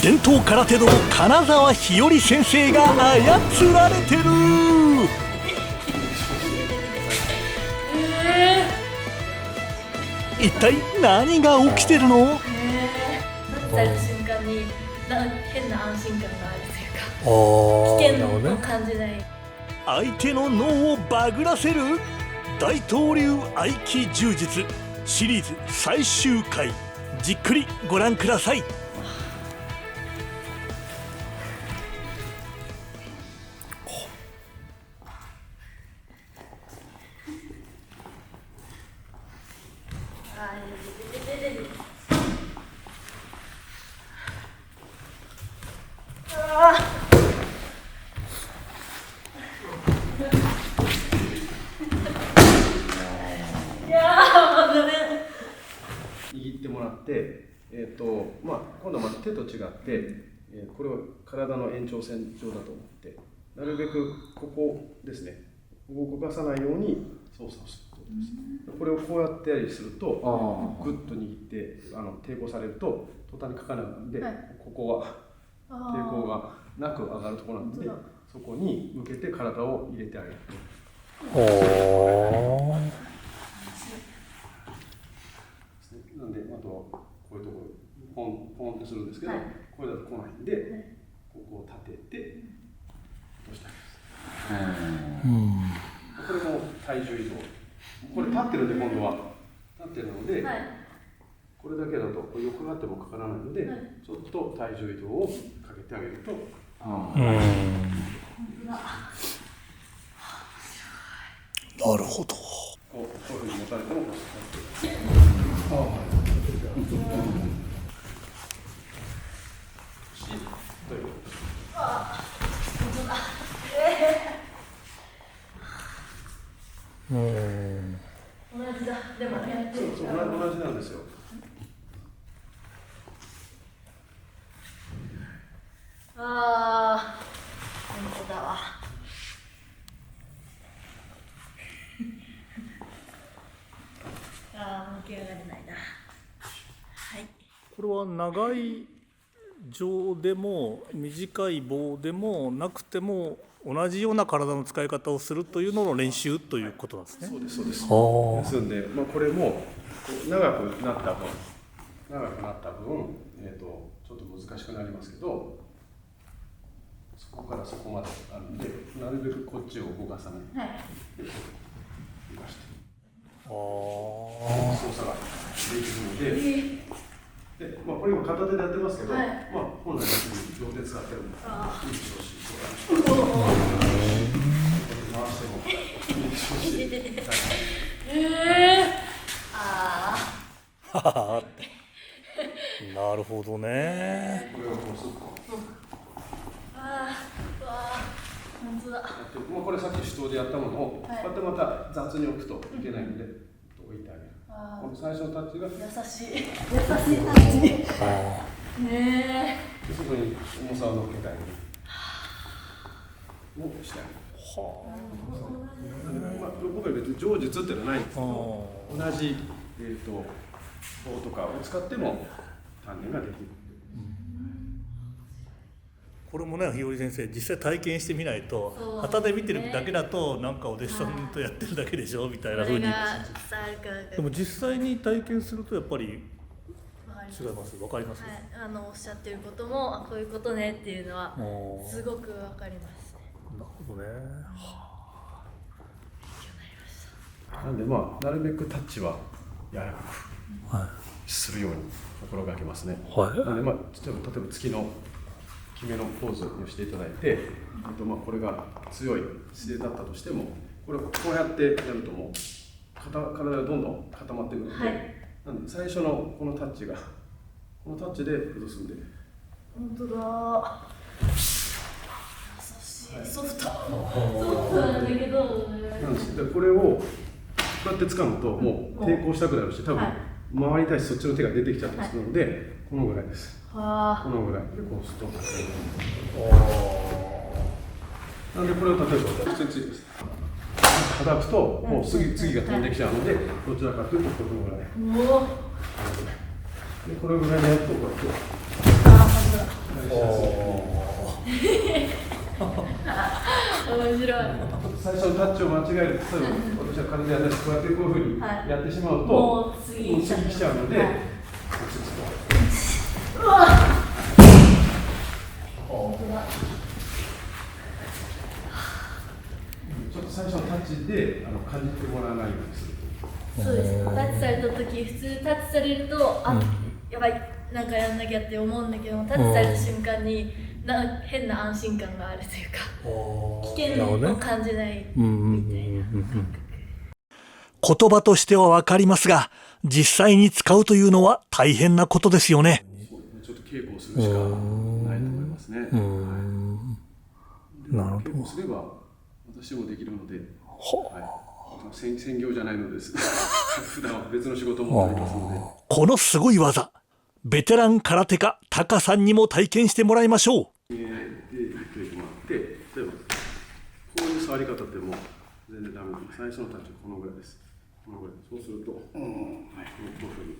伝統空手道金沢日和先生が操られてる。一体何が起きてるの？立った瞬間に変な安心感があるというか、危険を感じない。相手の脳をバグらせる大東流合気柔術シリーズ最終回、じっくりご覧ください。握ってもらって、今度はまた手と違って、これを体の延長線上だと思って、なるべくここですね、動かさないように操作をすることです。これをこうやってやりすると、グッと握って抵抗されると途端にかかないので、はい、ここは抵抗がなく上がるところなので、そこに向けて体を入れてあげる。なんで、あとこういうところポンってするんですけど、はい、これだと来ないんで、はい、ここを立てて落としてあげます。これも体重移動。これ立ってるんで、今度は立ってるので、はい、これだけだと横があってもかからないので、はい、ちょっと体重移動をかけてあげると。なるほど。こういうふうに持たれても同じだ。でもやってる。同じなんですよ。本当だわ。起き上がれないな。はい。これは長い杖でも短い棒でもなくても同じような体の使い方をするというのの練習ということなんですね。そうですそうです。ですので、これも長くなった分、ちょっと難しくなりますけど、そこからそこまであるんで、なるべくこっちを動かさない。はい。で、動かして。操作ができるので。で、これ今片手でやってますけど、はい、本来両手使ってるんで、いいでしょうし、回してもいいでしょうし。なるほどね。これをこうすると。本当だ。これさっき手刀でやったものを、こうやってまた雑に置くといけないので、置いてあげる。この最初のタッチが優しいタッチ。そこに重さを乗っけたりもしてあげる。僕は別に杖術っていうのはないんですけど、同じ棒とかを使っても鍛錬ができる。これもね、日和先生、実際体験してみないと、旗で見てるだけだとなんかお弟子さんとやってるだけでしょみたいな風に。でも実際に体験するとやっぱり違います。わかります。おっしゃってることもこういうことねっていうのはすごくわかりますね。なるほどね。なんでなるべくタッチは柔らかくするように心がけますね。はい。なんで例えば月の決めのポーズをしていただいて、これが強い姿勢だったとしても、これをこうやってやるともう体がどんどん固まってくるので、はい、なんで最初のこのタッチがこのタッチで崩すんで。本当だ。優しい。ソフトなんだけど。なんです。でこれをこうやって掴むともう抵抗したくなるし、多分回りたいしそっちの手が出てきちゃったりするので、このぐらいです。このぐらいでこうストップする。なんでこれを例えば普通についてます。叩くともう次が飛んできちゃうので、どちらかというとこのぐらい。でこれぐらいでやるとこうやって。面白い。最初のタッチを間違える、例えば私は体でやってこうやってこういうふうにやってしまうと、もう次来ちゃうので、うわちょっと最初のタッチで感じてもらわないようにする。そうです。タッチされた時、普通タッチされると、あ、やばい、なんかやんなきゃって思うんだけど、タッチされた瞬間に変な安心感があるというか、危険を感じないみたいな。言葉としては分かりますが、実際に使うというのは大変なことですよね。ちょっと稽古をするしかないと思いますね。なるほど。稽古すれば私もできるので、専業じゃないのです。普段は別の仕事もありますので。このすごい技、ベテラン空手家タカさんにも体験してもらいましょう。で、言ってもらって、例えばこういう触り方ってもう全然ダメです。最初のタッチはこのぐらいです。このぐらい。そうすると、こういうふうに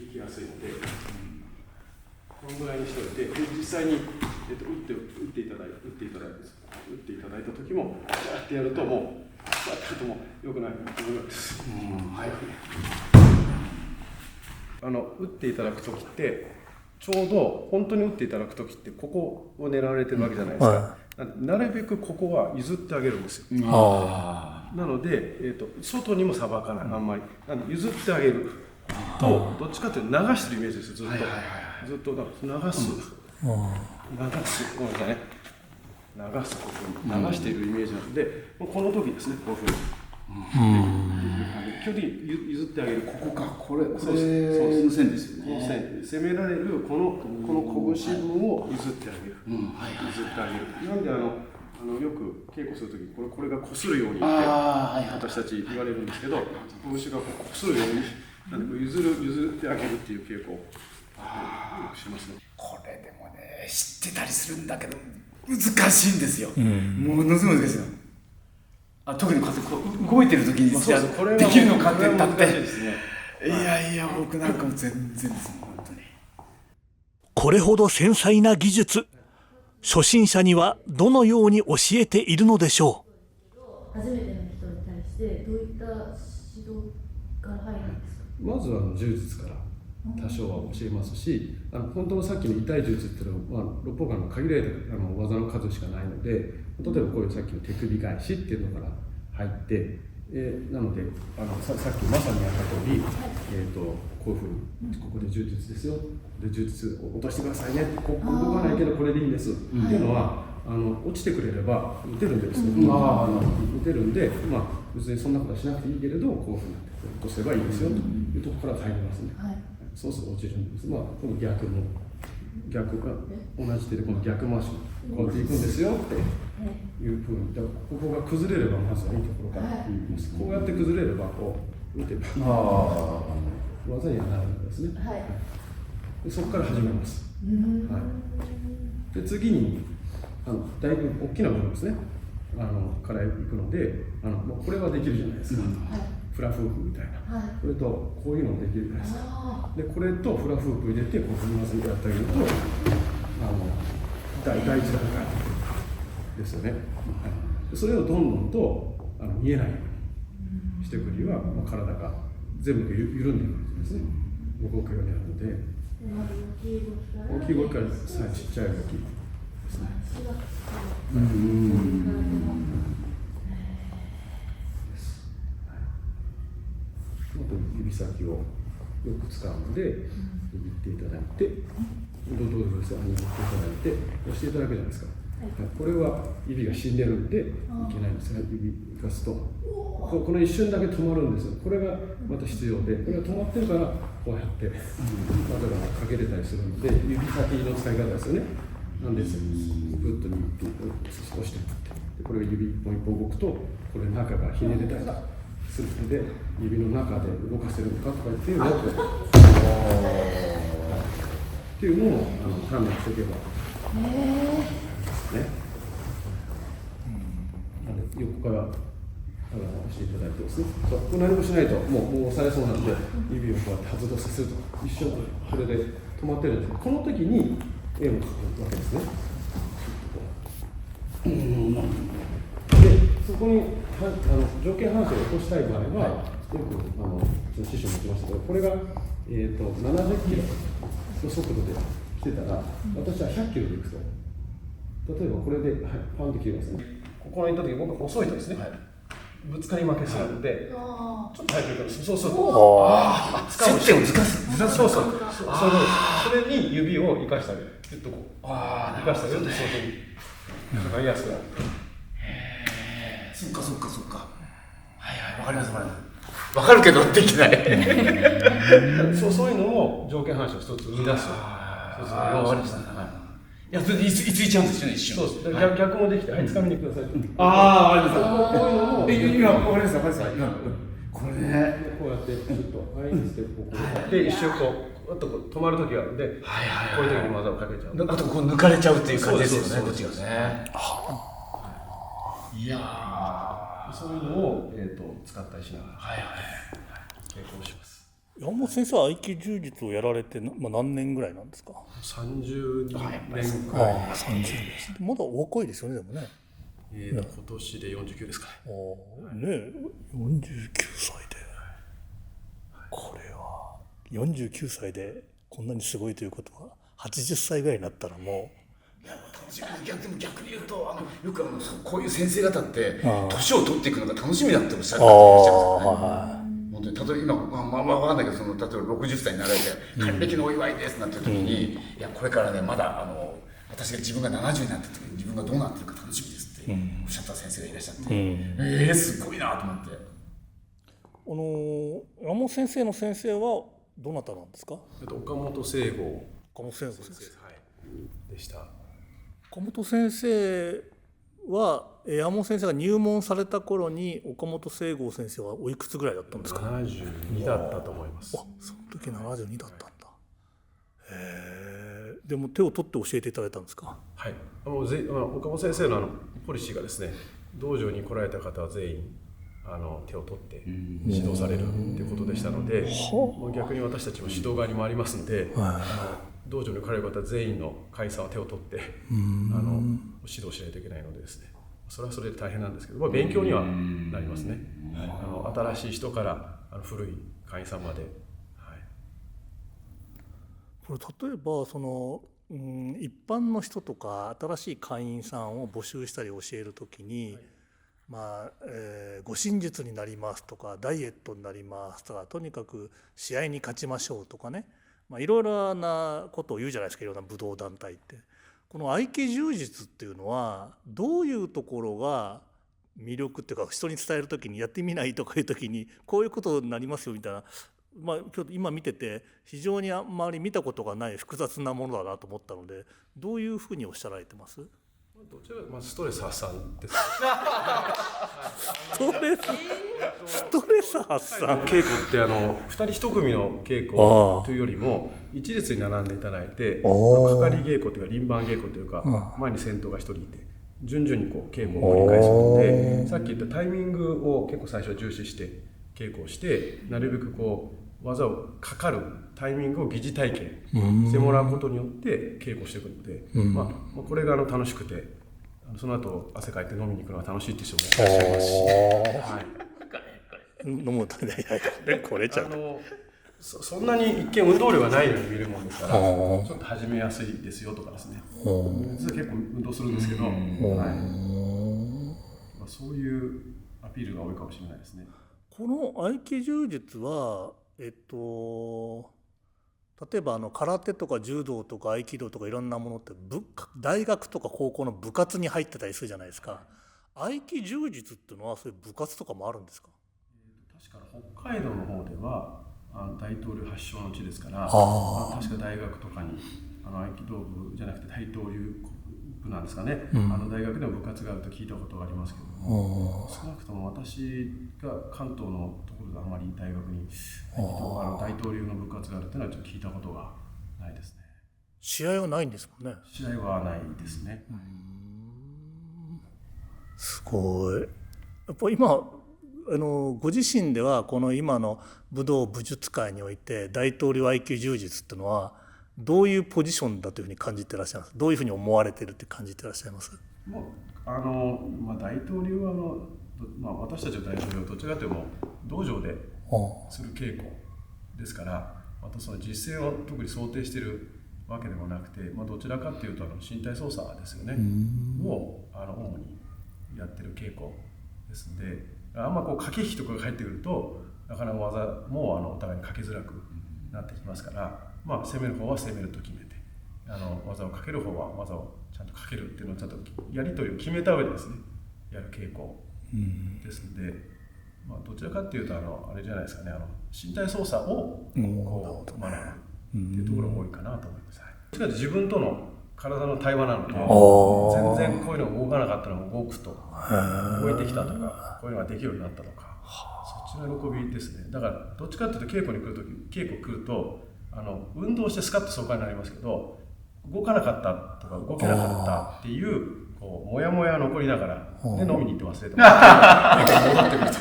行きやすいので、このぐらいにしておいて、実際に、打っていただいた時も、こうやってやるともう、こうやってやるともう良くない。打っていただく時って、ちょうど本当に打っていただく時ってここを狙われてるわけじゃないですか。なるべくここは譲ってあげるんですよ。なので、外にもさばかない、あんまり。譲ってあげると、どっちかというと流してるイメージですよ、ずっと。ずっと流す。ごめんなさいね。流す、ここに流しているイメージなので、この時ですね、こういうふうに。基本的に譲ってあげる、ここか、これ線ですよね。攻められるこの拳分を譲ってあげる。譲ってあげる。なんでよく稽古するとき、これが擦るようにって私たち言われるんですけど、拳が擦るように、譲ってあげるっていう稽古をよくしますね。これでもね、知ってたりするんだけど難しいんですよ。ものすごい難しいの。特にこう動いてる時にできるのかって言ったって、いや僕なんかも全然ですもん、本当に。これほど繊細な技術、初心者にはどのように教えているのでしょう。初めての人に対してどういった指導から入るんですか。まずは柔術から多少は教えますし、本当のさっきの痛い柔術っていうのは、六方間の限られた技の数しかないので、例えばこういうさっきの手首返しっていうのから入って、なのでさっきまさにやった通り、こういうふうにここで柔術ですよ、で柔術を落としてくださいね、ここ動かないけどこれでいいんですっていうのは、落ちてくれれば打てるんですよ。打てるんで、別にそんなことはしなくていいけれど、こういうふうに落とせばいいですよというところから入りますね。そうすると落ちるんです。この逆が同じ手でこの逆回しこうやっていくんですよっていうふうに、だからここが崩れればまずはいいところから言います。こうやって崩れればこう打てば技にはなるんですね。でそこから始めます。で次にだいぶ大きなものですね。からいくので、これはできるじゃないですか。フラフープみたいな、これとこういうのもできるじゃないですか。でこれとフラフープ入れてこうまずやってあげると第一段階ですよね。それをどんどんと見えないようにしていくには、体が全部緩んでいくんですね。動くようになるので、大きい動きからちっちゃい動きですね。指先をよく使うので、握っていただいて、どうぞですよ、握っていただいて、押していただくじゃないですか。これは指が死んでるんでいけないんですが、指を生かすと、この一瞬だけ止まるんですよ。これがまた必要で、これが止まってるから、こうやって、例えばかけれたりするので、指先の使い方ですよね。なんですよ。ぐっと握って押していって、これが指一本一本動くと、これ中がひねれたりするので、指の中で動かせるのかとかっていうのをっていうのを判断していけばね。横から押していただいてですね。そう、何もしないともう押されそうなので、指をこうやって外させると一緒これで止まってるんですけど、この時に絵を描くわけですね。でそこに条件反射を起こしたい場合は、よく師匠も言ってましたけど、これが、70キロの速度で来てたら、私は100キロで行くと、例えばこれで、パンと切りますね。ここに行った時、僕が遅いとですね、ぶつかり負けするので、ちょっと早く行くんです。そうすると、接点をずらす。そうそれに指を生かしてあげる。ちょっとこう、生かしてあげると、そういうふうに、かかりやすくなる。そっか。わかります。わかるけどできない。そういうのも条件反射を一つ生み出す。わかりました。いや、それでいついちゃうんですよね、一瞬。そうです。逆もできて、はい、掴みにください。わかりました。こういうのも。今、わかりました。これね。こうやって、ちょっと、はい、して、こう。で、一瞬こう、あと止まる時があるんで、こういう時に技をかけちゃう。あと、こう抜かれちゃうっていう感じですよね、こっちがね。いやー。そういうのを、使ったりしながら、稽古します。山本先生は合気柔術をやられて、何年ぐらいなんですか？30年くらい。30年。まだお若いですよね、でもね。今年で49ですかね。ね、49歳で。これは49歳でこんなにすごいということは、80歳ぐらいになったらもう。逆に言うと、よくこういう先生方って年を取っていくのが楽しみだっておっしゃっていらっしゃるんですよね。本当に例えば今分かんないけど、例えば60歳になられて還暦のお祝いですなんていう時に、いやこれからね、まだ私が自分が70になった時に自分がどうなってるか楽しみですっておっしゃった先生がいらっしゃって、すごいなと思って。山本先生の先生はどなたなんですか？岡本聖吾先生でした。岡本先生は山本先生が入門された頃に岡本聖吾先生はおいくつぐらいだったんですか？72だったと思います。その時72だったんだ。でも手を取って教えていただいたんですか？はい。岡本先生のポリシーがですね、道場に来られた方は全員手を取って指導されるということでしたので、逆に私たちも指導側にもありますので、道場に来られる方は全員の会員さんは手を取って指導しないといけないのでですね、それはそれで大変なんですけど、勉強にはなりますね。新しい人から古い会員さんまで。これ例えば一般の人とか新しい会員さんを募集したり教えるときに、護身術になりますとかダイエットになりますとか、とにかく試合に勝ちましょうとかね、いろいろなことを言うじゃないですか、いろんな武道団体って。この合気柔術っていうのはどういうところが魅力っていうか、人に伝える時にやってみないとかいう時にこういうことになりますよみたいな、今見てて非常にあんまり見たことがない複雑なものだなと思ったので、どういうふうにおっしゃられてます？どちらかストレス発散です。ストレス発散。稽古って2人1組の稽古というよりも一列に並んでいただいて、かかり稽古というか輪番稽古というか、前に先頭が1人いて順々にこう稽古を繰り返すので、さっき言ったタイミングを結構最初は重視して稽古をして、なるべくこう技をかかるタイミングを疑似体験してもらうことによって稽古していくので、これが楽しくて、その後汗かいて飲みに行くのが楽しいって人もいらっしゃいますし、飲むとね、これちゃう。そんなに一見運動量がないように見えるもんですから、ちょっと始めやすいですよとかですね、実は結構運動するんですけど、そういうアピールが多いかもしれないですね。この合気柔術は例えば空手とか柔道とか合気道とかいろんなものって大学とか高校の部活に入ってたりするじゃないですか。合気柔術っていうのはそういう部活とかもあるんですか？確か北海道の方では大東流発祥の地ですから、確か大学とかに合気道部じゃなくて大東流部なんですかね、大学でも部活があると聞いたことがありますけども、少なくとも私が関東のところであまり大学に大東流の部活があるというのはちょっと聞いたことがないですね。試合はないんですもんね。試合はないですね。すごい。やっぱ今ご自身ではこの今の武道武術界において大東流合気柔術っていうのはどういうポジションだというふうに感じてらっしゃいます？どういうふうに思われてるって感じてらっしゃいます？大統領は私たちの大統領はどちらかというと道場でする稽古ですから、またその実践を特に想定しているわけでもなくて、どちらかというと身体操作ですよねを主にやってる稽古ですので、あんま駆け引きとかが入ってくるとなかなか技もお互いにかけづらくなってきますから、攻める方は攻めると決めて、技をかける方は技をちゃんとかけるっていうのをちゃんとやり取りを決めた上でですねやる稽古ですので、どちらかっていうとあれじゃないですかね、身体操作を学ぶっていうところが多いかなと思います。しかし自分との体の対話なので、全然こういうのが動かなかったのも動くと、動いてきたとか、こういうのができるようになったとか、そっちの喜びですね。だからどっちかっていうと稽古来ると運動してスカッと爽快になりますけど、動かなかったとか動けなかったっていうモヤモヤ残りながらで飲みに行って忘れて戻ってくると。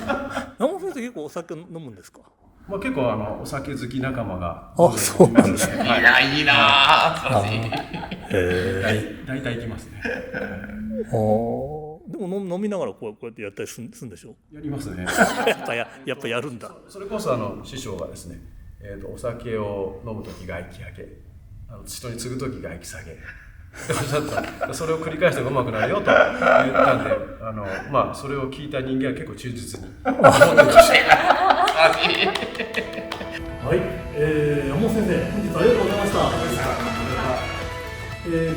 山本先生結構お酒飲むんですか？結構お酒好き仲間がそうなんですね。いいな素晴らしい。大体行きますね。でも飲みながらこうやってやったりするんでしょ？やりますね。やっぱやるんだ。それこそ師匠がですね、お酒を飲むとき外気上げ、人に継ぐとき外気下げ。それを繰り返してうまくなるよと言ったんで、それを聞いた人間は結構忠実に思ってました。はい、山本先生、本日ありがとうございました。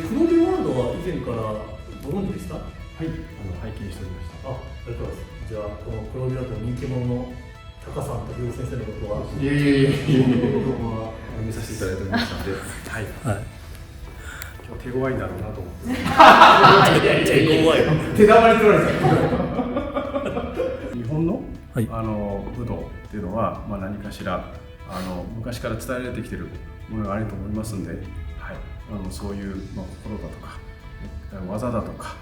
黒帯ワールドは以前からご存知でした？はい、拝見しておりました。ありがとうございます。じゃあこの黒帯ワールドの人気者の高さんと両先生のことは、いえどうも見させていただいておりましたので、はい。今日手強いんだろうなと思って。手強い。手玉に取られた。日本の武道っていうのは何かしら昔から伝えられてきているものがあると思いますので、そういう心だとか技だとか、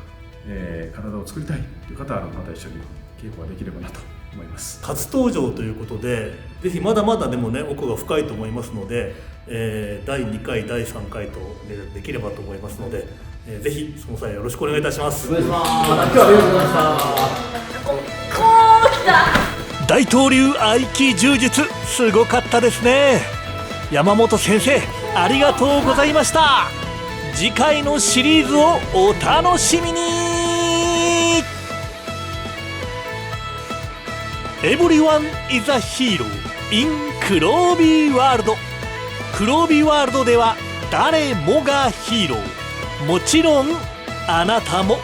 体を作りたいという方はまた一緒に稽古ができればなと思います。初登場ということで、ぜひまだまだでもね奥が深いと思いますので、第2回第3回とできればと思いますので、ぜひその際よろしくお願いいたします。お願いします。今日はありがとうございました。大東流合気柔術すごかったですね。山本先生ありがとうございました。次回のシリーズをお楽しみに。Everyone is a hero in 黒帯ワールド。黒帯ワールドでは誰もがヒーロー、もちろんあなたも。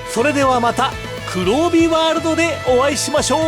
それではまた黒帯ワールドでお会いしましょう。